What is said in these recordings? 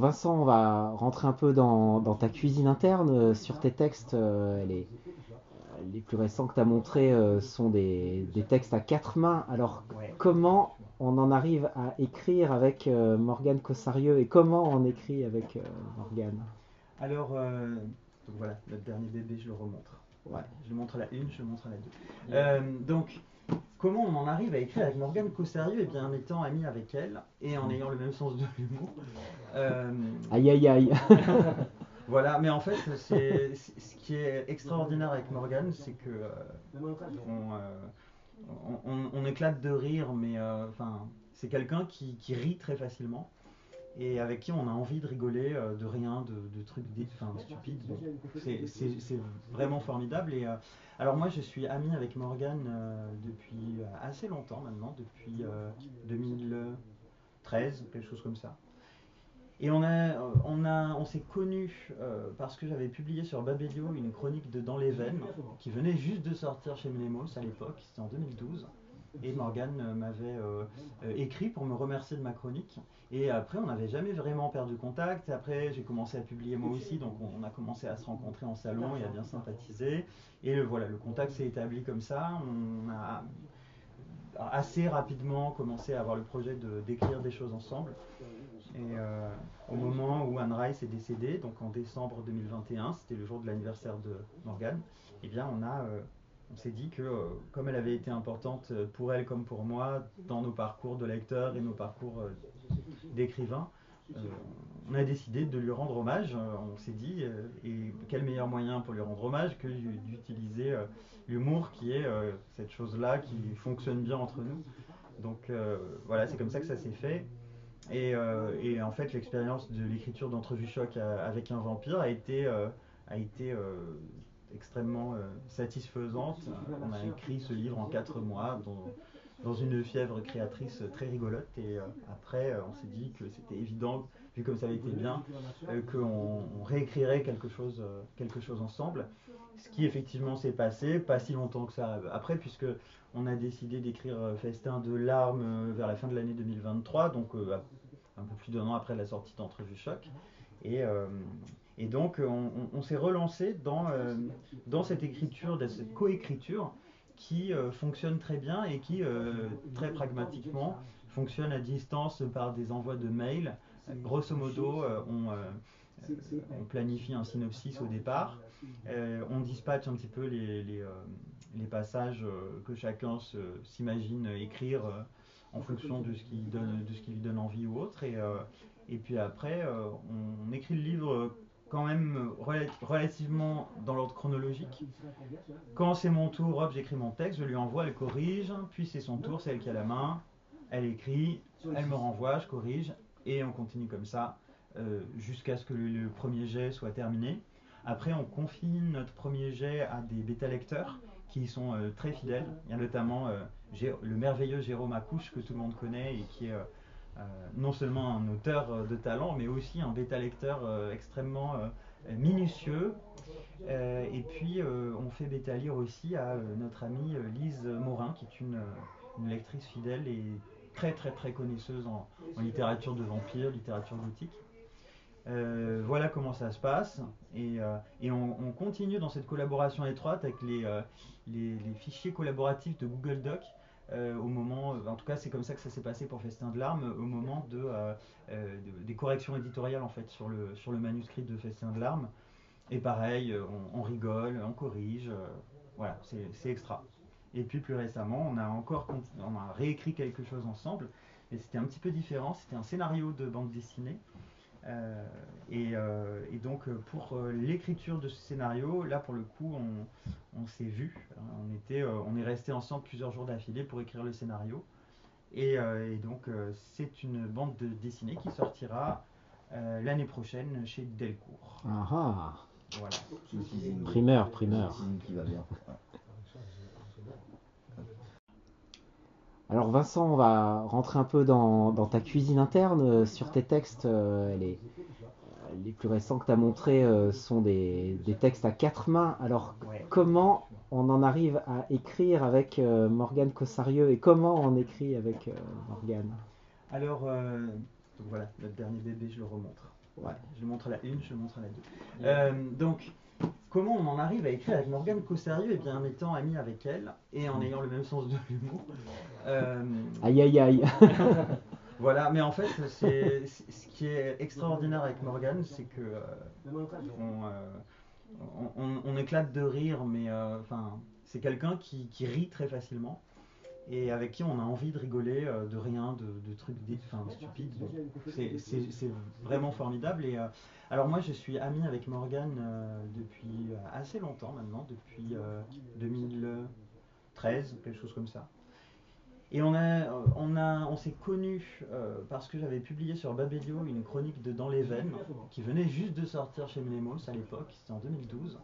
Vincent, on va rentrer un peu dans ta cuisine interne. Sur tes textes, les plus récents que tu as montrés sont des textes à quatre mains. Alors, Ouais. comment on en arrive à écrire avec Morgane Cossarieux et comment on écrit avec Morgane? Alors, donc voilà, notre dernier bébé, je le remontre. Ouais. Je le montre à la une, je le montre à la deux. Donc, comment on en arrive à écrire avec Morgane Cossarieux? Eh bien, en étant ami avec elle et en ayant le même sens de l'humour. Euh, Aïe aïe aïe. voilà, mais en fait, ce qui est extraordinaire avec Morgane, c'est que on, on éclate de rire, mais enfin, c'est quelqu'un qui rit très facilement et avec qui on a envie de rigoler de rien, de trucs stupides. Bon, c'est vraiment formidable. Et alors moi, je suis ami avec Morgane depuis assez longtemps maintenant, depuis 2013, quelque chose comme ça. Et on s'est connus parce que j'avais publié sur Babelio une chronique de Dans les veines qui venait juste de sortir chez Mnemos à l'époque, c'était en 2012. Et Morgane m'avait écrit pour me remercier de ma chronique. Et après, on n'avait jamais vraiment perdu contact. Et après, j'ai commencé à publier moi aussi, donc on a commencé à se rencontrer en salon et à bien sympathiser. Et voilà, le contact s'est établi comme ça. On a assez rapidement commencé à avoir le projet d'écrire des choses ensemble. Et au moment où Anne Rice est décédée, donc en décembre 2021, c'était le jour de l'anniversaire de Morgane, eh bien on s'est dit que comme elle avait été importante pour elle comme pour moi dans nos parcours de lecteurs et nos parcours d'écrivains, euh, on a décidé de lui rendre hommage. On s'est dit, et quel meilleur moyen pour lui rendre hommage que d'utiliser l'humour qui est cette chose-là qui fonctionne bien entre nous. Donc voilà, c'est comme ça que ça s'est fait. Et en fait, l'expérience de l'écriture d'Entrevue Choc avec un vampire a été extrêmement satisfaisante. On a écrit ce livre en 4 mois dans une fièvre créatrice très rigolote. Et après, on s'est dit que c'était évident, vu comme ça avait été bien, qu'on réécrirait quelque chose ensemble. Ce qui effectivement s'est passé, pas si longtemps que ça après, puisque on a décidé d'écrire Festin de larmes vers la fin de l'année 2023, donc un peu plus d'un an après la sortie d'Entrevue Choc. Et, euh, et donc on s'est relancé dans cette écriture, dans cette coécriture qui fonctionne très bien et qui très pragmatiquement fonctionne à distance par des envois de mails. Grosso modo, on planifie un synopsis au départ, on dispatche un petit peu les passages que chacun s'imagine écrire en fonction de ce qui lui donne envie ou autre. Et puis après, on écrit le livre quand même relativement dans l'ordre chronologique. Quand c'est mon tour, hop, j'écris mon texte, je lui envoie, elle corrige, puis c'est son tour, c'est elle qui a la main, elle écrit, elle me renvoie, je corrige, et on continue comme ça jusqu'à ce que le premier jet soit terminé. Après, on confie notre premier jet à des bêta-lecteurs qui sont très fidèles. Il y a notamment le merveilleux Jérôme Accouche que tout le monde connaît et qui est non seulement un auteur de talent, mais aussi un bêta-lecteur extrêmement minutieux. Et puis, on fait bêta lire aussi à notre amie Lise Morin, qui est une lectrice fidèle et très très très connaisseuse en littérature de vampires, littérature gothique. Voilà comment ça se passe. Et on continue dans cette collaboration étroite avec les fichiers collaboratifs de Google Doc. Au moment, en tout cas, c'est comme ça que ça s'est passé pour Festin de larmes, au moment des corrections éditoriales en fait sur le manuscrit de Festin de larmes. Et pareil, on rigole, on corrige, voilà, c'est extra. Et puis plus récemment, on a réécrit quelque chose ensemble, et c'était un petit peu différent. C'était un scénario de bande dessinée. Et donc pour l'écriture de ce scénario, là pour le coup, on s'est vu. On est resté ensemble plusieurs jours d'affilée pour écrire le scénario. Et donc c'est une bande dessinée qui sortira l'année prochaine chez Delcourt. Ah ah. Voilà. Primeur, primeur. Qui va bien. Alors Vincent, on va rentrer un peu dans ta cuisine interne. Sur tes textes, les plus récents que tu as montrés sont des textes à quatre mains. Alors Ouais. comment on en arrive à écrire avec Morgane Cossarieux et comment on écrit avec Morgane? Alors, donc voilà, notre dernier bébé, je le remontre. Ouais, je le montre à la une, je le montre à la deux. Donc, comment on en arrive à écrire avec Morgane Cossarieu? Eh bien, en étant ami avec elle et en ayant le même sens de l'humour. Aïe aïe aïe. Voilà, mais en fait, ce qui est extraordinaire avec Morgane, c'est que on éclate de rire, mais enfin, c'est quelqu'un qui rit très facilement et avec qui on a envie de rigoler de rien, de trucs stupides. C'est vraiment formidable. Et alors moi, je suis ami avec Morgane depuis assez longtemps maintenant, depuis 2013, quelque chose comme ça. Et on s'est connus parce que j'avais publié sur Babelio une chronique de Dans les veines qui venait juste de sortir chez Mnemos à l'époque, c'était en 2012.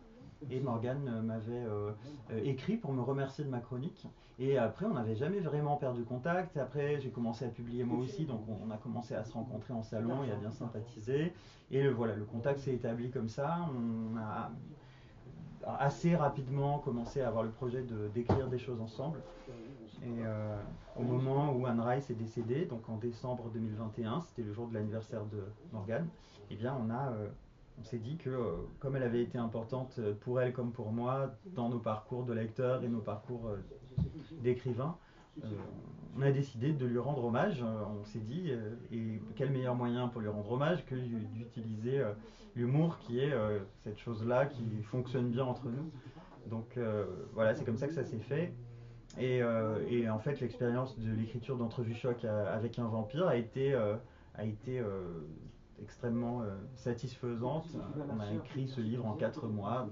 Et Morgane m'avait écrit pour me remercier de ma chronique. Et après, on n'avait jamais vraiment perdu contact. Et après, j'ai commencé à publier moi aussi, donc on a commencé à se rencontrer en salon et à bien sympathiser. Et voilà, le contact s'est établi comme ça. On a assez rapidement commencé à avoir le projet d'écrire des choses ensemble. Et au moment où Anne Rice est décédée, donc en décembre 2021, c'était le jour de l'anniversaire de Morgane, eh bien on s'est dit que comme elle avait été importante pour elle comme pour moi dans nos parcours de lecteurs et nos parcours d'écrivains, on a décidé de lui rendre hommage. On s'est dit, et quel meilleur moyen pour lui rendre hommage que d'utiliser l'humour qui est cette chose-là qui fonctionne bien entre nous. Donc voilà, c'est comme ça que ça s'est fait. Et en fait, l'expérience de l'écriture d'Entrevue Choc avec un vampire a été extrêmement satisfaisante. On a écrit ce livre en 4 mois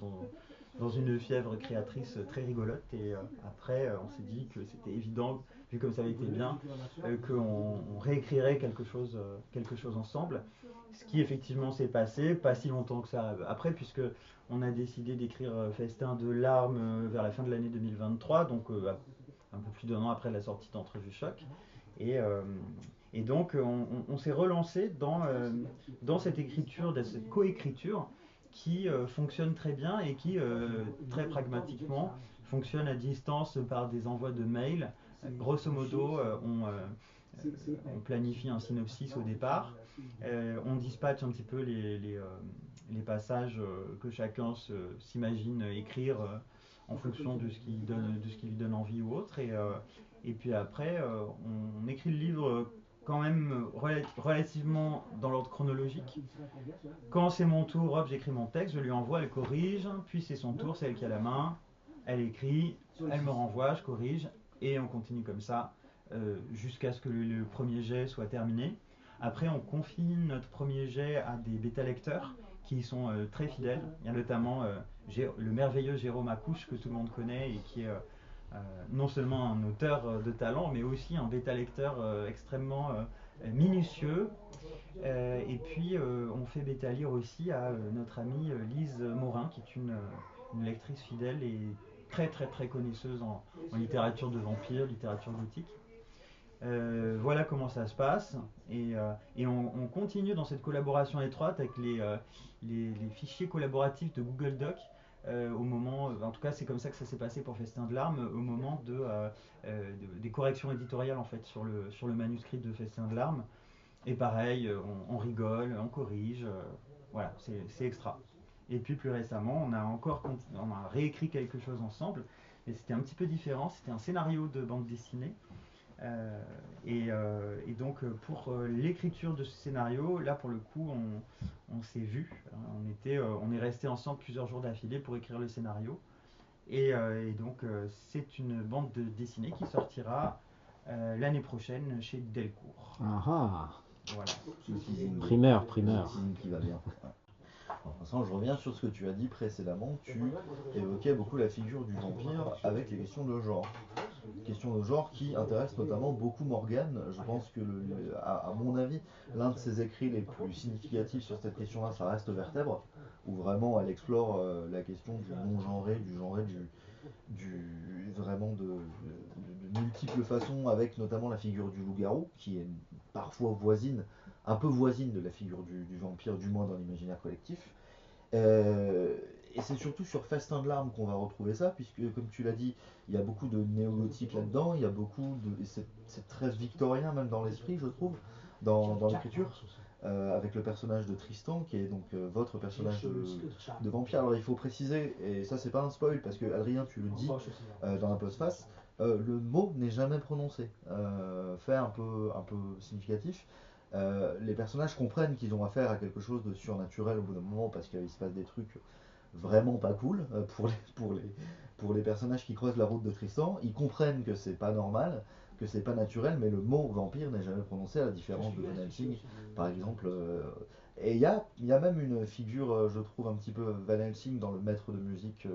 dans une fièvre créatrice très rigolote. Et après, on s'est dit que c'était évident, vu comme ça avait été bien, qu'on réécrirait quelque chose ensemble. Ce qui effectivement s'est passé, pas si longtemps que ça après, puisque on a décidé d'écrire Festin de larmes vers la fin de l'année 2023, donc un peu plus d'1 an après la sortie d'Entrevue Choc. Et, euh, et donc on s'est relancé dans cette écriture, dans cette coécriture qui fonctionne très bien et qui, très pragmatiquement, fonctionne à distance par des envois de mails. Grosso modo, on planifie un synopsis au départ, on dispatche un petit peu les passages que chacun s'imagine écrire en fonction de ce qui lui donne envie ou autre. Et puis après, on écrit le livre quand même relativement dans l'ordre chronologique. Quand c'est mon tour, hop, j'écris mon texte, je lui envoie, elle corrige, puis c'est son tour, c'est elle qui a la main, elle écrit, elle me renvoie, je corrige, et on continue comme ça jusqu'à ce que le premier jet soit terminé. Après, on confie notre premier jet à des bêta-lecteurs qui y sont très fidèles. Il y a notamment le merveilleux Jérôme Accouche que tout le monde connaît et qui est non seulement un auteur de talent, mais aussi un bêta-lecteur extrêmement minutieux. Et puis, on fait bêta-lire aussi à notre amie Lise Morin, qui est une lectrice fidèle et très très très connaisseuse en littérature de vampires, littérature gothique. Voilà comment ça se passe et on continue dans cette collaboration étroite avec les fichiers collaboratifs de Google Doc au moment, en tout cas c'est comme ça que ça s'est passé pour Festin de larmes, au moment des corrections éditoriales en fait sur le manuscrit de Festin de larmes. Et pareil, on rigole, on corrige, voilà, c'est extra. Et puis plus récemment, on a réécrit quelque chose ensemble, mais c'était un petit peu différent, c'était un scénario de bande dessinée. Et donc pour l'écriture de ce scénario, là pour le coup, on s'est vu, on est resté ensemble plusieurs jours d'affilée pour écrire le scénario. Et donc c'est une bande dessinée qui sortira l'année prochaine chez Delcourt. Ah ah. Voilà. Primeur. Qui va bien. En passant, je reviens sur ce que tu as dit précédemment. Tu évoquais beaucoup la figure du vampire avec les questions de genre. Questions de genre qui intéressent notamment beaucoup Morgane. Je pense que, à mon avis, l'un de ses écrits les plus significatifs sur cette question-là, ça reste Vertèbre, où vraiment elle explore la question du non-genré, du genré, vraiment de multiples façons, avec notamment la figure du loup-garou, qui est parfois un peu voisine de la figure du vampire, du moins dans l'imaginaire collectif. Et c'est surtout sur Festin de larmes qu'on va retrouver ça, puisque comme tu l'as dit, il y a beaucoup de néo-gothique là-dedans, il y a beaucoup de. C'est très victorien même dans l'esprit, je trouve, dans l'écriture. avec le personnage de Tristan, qui est donc votre personnage de vampire. Alors il faut préciser, et ça c'est pas un spoil, parce que Adrien, tu le dis dans la postface, le mot n'est jamais prononcé. Fait un peu significatif. Les personnages comprennent qu'ils ont affaire à quelque chose de surnaturel au bout d'un moment, parce qu'il se passe des trucs vraiment pas cool pour les personnages qui creusent la route de Tristan. Ils comprennent que c'est pas normal, que c'est pas naturel, mais le mot vampire n'est jamais prononcé, à la différence de Van Helsing, par exemple. Et il y a même une figure, je trouve, un petit peu Van Helsing dans le maître de musique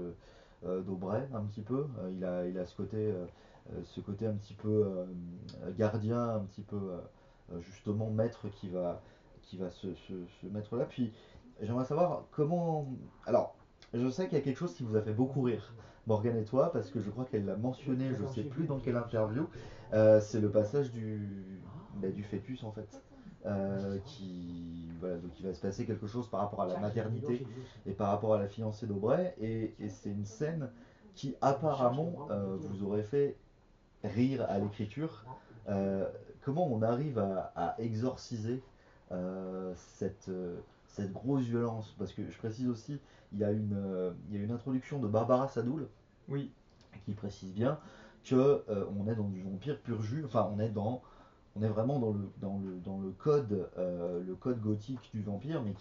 d'Aubray, un petit peu. Il a ce côté un petit peu gardien, un petit peu justement maître qui va se mettre là. Puis j'aimerais savoir comment. Alors, je sais qu'il y a quelque chose qui vous a fait beaucoup rire, Morgane et toi, parce que je crois qu'elle l'a mentionné, je ne sais plus dans quelle interview. C'est le passage du fœtus en fait. Voilà, donc il va se passer quelque chose par rapport à la maternité et par rapport à la fiancée d'Aubray. Et c'est une scène qui apparemment vous aurait fait rire à l'écriture. Comment on arrive à exorciser cette grosse violence? Parce que je précise aussi, il y a une introduction de Barbara Sadoul Oui. qui précise bien que on est dans du vampire pur jus. Enfin, on est vraiment dans le code gothique du vampire, mais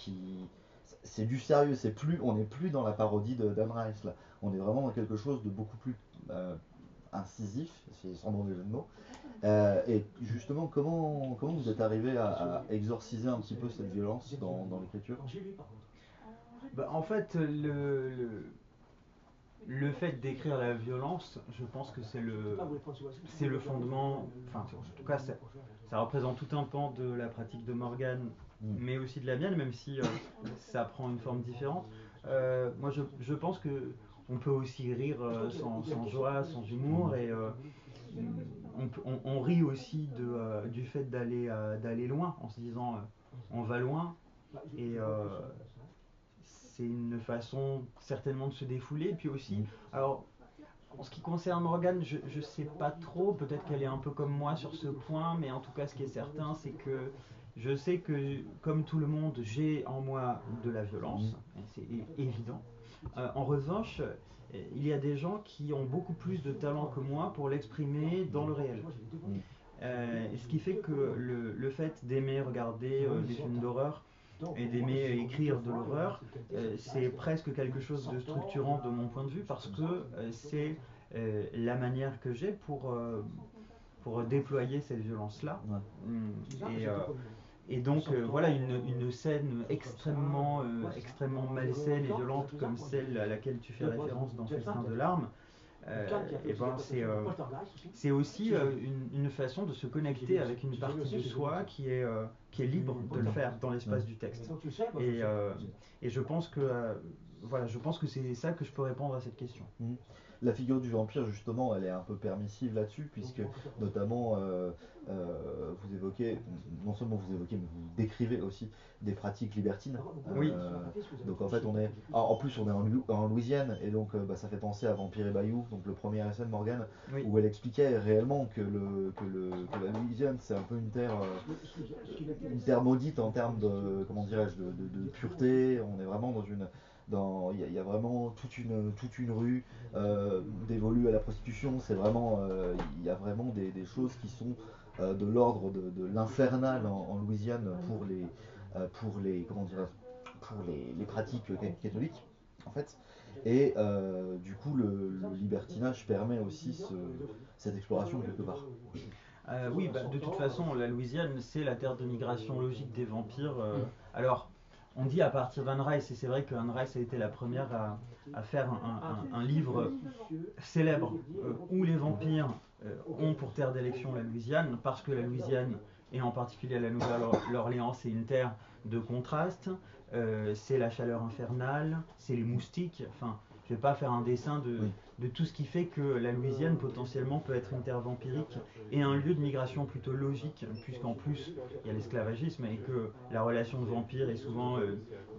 c'est du sérieux. On n'est plus dans la parodie d'Anne Rice là. On est vraiment dans quelque chose de beaucoup plus incisif, c'est sans mauvais jeu de mots. Et justement, comment vous êtes arrivé à exorciser un petit peu cette violence dans l'écriture? Bah, en fait, le fait d'écrire la violence, je pense que c'est le fondement, enfin en tout cas ça représente tout un pan de la pratique de Morgane, mais aussi de la mienne, même si ça prend une forme différente. Moi je pense que on peut aussi rire sans joie, sans humour, et on rit aussi du fait d'aller loin, en se disant on va loin, et c'est une façon certainement de se défouler. Et puis aussi, alors en ce qui concerne Morgane, je sais pas trop, peut-être qu'elle est un peu comme moi sur ce point, mais en tout cas ce qui est certain, c'est que je sais que comme tout le monde, j'ai en moi de la violence, c'est évident. En revanche, il y a des gens qui ont beaucoup plus de talent que moi pour l'exprimer dans le réel. Ce qui fait que le fait d'aimer regarder des films d'horreur et d'aimer écrire de l'horreur, c'est presque quelque chose de structurant de mon point de vue, parce que c'est la manière que j'ai pour déployer cette violence-là. Et, et donc voilà, une scène extrêmement malsaine et violente comme celle à laquelle tu fais référence dans Festin de larmes, et ben c'est aussi une façon de se connecter avec une partie de soi qui est libre de le faire dans l'espace du texte. Et je pense que voilà, je pense que c'est ça que je peux répondre à cette question. La figure du vampire, justement, elle est un peu permissive là-dessus, puisque notamment vous évoquez, non seulement vous évoquez, mais vous décrivez aussi des pratiques libertines. Oui. Donc en fait, en plus on est en Louisiane, et donc ça fait penser à Vampire et Bayou, donc le premier RSN Morgane, Oui. où elle expliquait réellement que la Louisiane c'est un peu une terre maudite en termes de, comment dirais-je, de pureté. On est vraiment il y a vraiment toute une rue dévolue à la prostitution. C'est vraiment, il y a vraiment des choses qui sont de l'ordre de l'infernal en Louisiane pour les pratiques catholiques en fait. Et du coup le libertinage permet aussi cette exploration quelque part. Oui, bah, de toute façon, la Louisiane, c'est la terre de migration logique des vampires. Alors, on dit à partir d'Anne Rice, et c'est vrai qu'Anne Rice a été la première à faire un livre célèbre où les vampires ont pour terre d'élection la Louisiane, parce que la Louisiane, et en particulier la Nouvelle-Orléans, c'est une terre de contraste, c'est la chaleur infernale, c'est les moustiques, enfin, je ne vais pas faire un dessin de tout ce qui fait que la Louisiane potentiellement peut être une terre vampirique et un lieu de migration plutôt logique, puisqu'en plus il y a l'esclavagisme et que la relation de vampire est souvent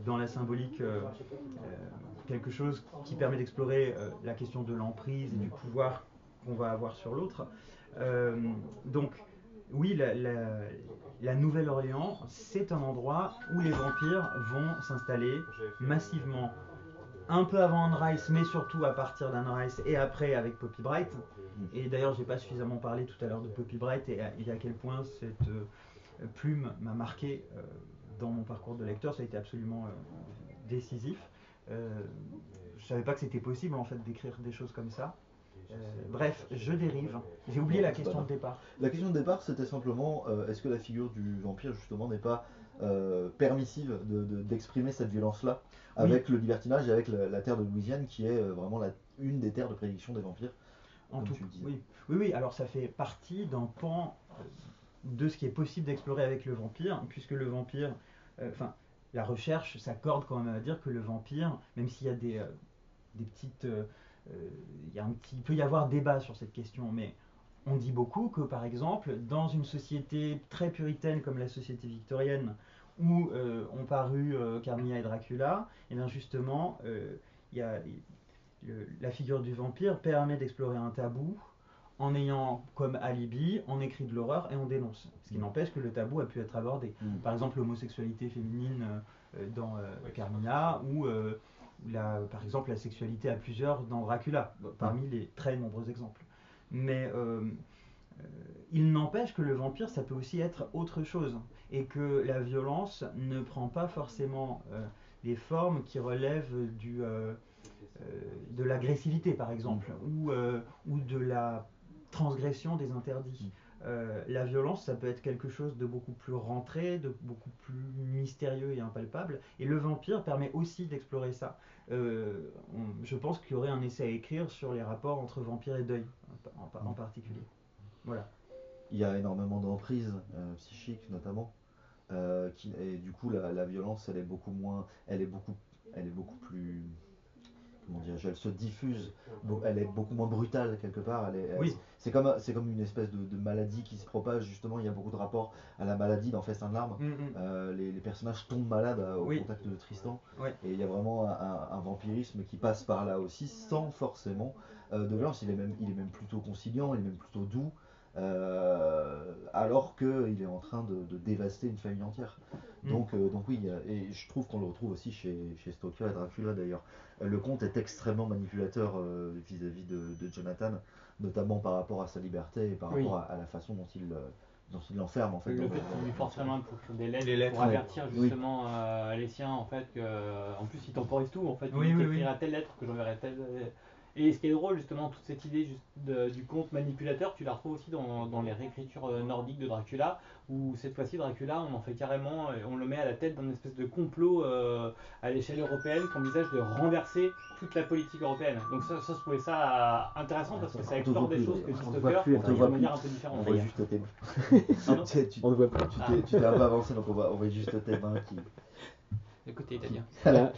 dans la symbolique quelque chose qui permet d'explorer la question de l'emprise et du pouvoir qu'on va avoir sur l'autre. Donc oui, la Nouvelle-Orléans, c'est un endroit où les vampires vont s'installer massivement. Un peu avant Anne Rice, mais surtout à partir d'Anne Rice et après avec Poppy Bright. Et d'ailleurs, j'ai pas suffisamment parlé tout à l'heure de Poppy Bright et à quel point cette plume m'a marqué dans mon parcours de lecteur. Ça a été absolument décisif. Je savais pas que c'était possible en fait d'écrire des choses comme ça. Bref, je dérive. J'ai oublié la question de départ. La question de départ, c'était simplement est-ce que la figure du vampire, justement, n'est pas permissive d'exprimer cette violence-là avec le libertinage et avec la terre de Louisiane, qui est vraiment une des terres de prédiction des vampires, En comme tout, tu le disais. oui, alors ça fait partie d'un pan de ce qui est possible d'explorer avec le vampire, puisque le vampire, la recherche s'accorde quand même à dire que le vampire, même s'il y a des petites, il peut y avoir débat sur cette question, mais on dit beaucoup que par exemple, dans une société très puritaine comme la société victorienne, où ont paru Carmilla et Dracula, et bien justement, la figure du vampire permet d'explorer un tabou en ayant comme alibi, on écrit de l'horreur et on dénonce. Ce qui n'empêche que le tabou a pu être abordé. Par exemple, l'homosexualité féminine dans Carmilla, ou par exemple la sexualité à plusieurs dans Dracula, parmi les très nombreux exemples. Mais il n'empêche que le vampire, ça peut aussi être autre chose, et que la violence ne prend pas forcément les formes qui relèvent de l'agressivité, par exemple, ou de la transgression des interdits. La violence, ça peut être quelque chose de beaucoup plus rentré, de beaucoup plus mystérieux et impalpable, et le vampire permet aussi d'explorer ça. Je pense qu'il y aurait un essai à écrire sur les rapports entre vampire et deuil, en particulier. Voilà. Il y a énormément d'emprises psychiques, notamment, et du coup, la violence, elle est beaucoup plus, comment dirais-je, elle se diffuse, elle est beaucoup moins brutale quelque part. Oui. C'est comme une espèce de maladie qui se propage, justement. Il y a beaucoup de rapports à la maladie dans Festin de larmes. Les personnages tombent malades au contact de Tristan, et il y a vraiment un vampirisme qui passe par là aussi, sans forcément de violence. Il est même plutôt conciliant, il est même plutôt doux. Alors qu'il est en train de dévaster une famille entière. Donc oui, et je trouve qu'on le retrouve aussi chez Stoker et Dracula d'ailleurs. Le conte est extrêmement manipulateur vis-à-vis de Jonathan, notamment par rapport à sa liberté et par rapport à la façon dont il l'enferme en fait. Le fait qu'il lui force vraiment pour écrire des lettres, pour ouais. avertir justement les siens en fait que, en plus il temporise tout en fait, Oui, il oui, écrira telle lettre que j'enverrai telle. Et ce qui est drôle justement, toute cette idée du conte manipulateur, tu la retrouves aussi dans les réécritures nordiques de Dracula, où cette fois-ci Dracula, on en fait carrément, on le met à la tête d'un espèce de complot à l'échelle européenne qui envisage de renverser toute la politique européenne. Donc ça je trouvais ça intéressant parce que ça explore des choses que Stoker fait de manière un peu différente. On voit juste tes mains. On ne voit plus. Tu t'es un peu avancé, donc on voit juste tes mains qui... Écoutez, Italien. Voilà.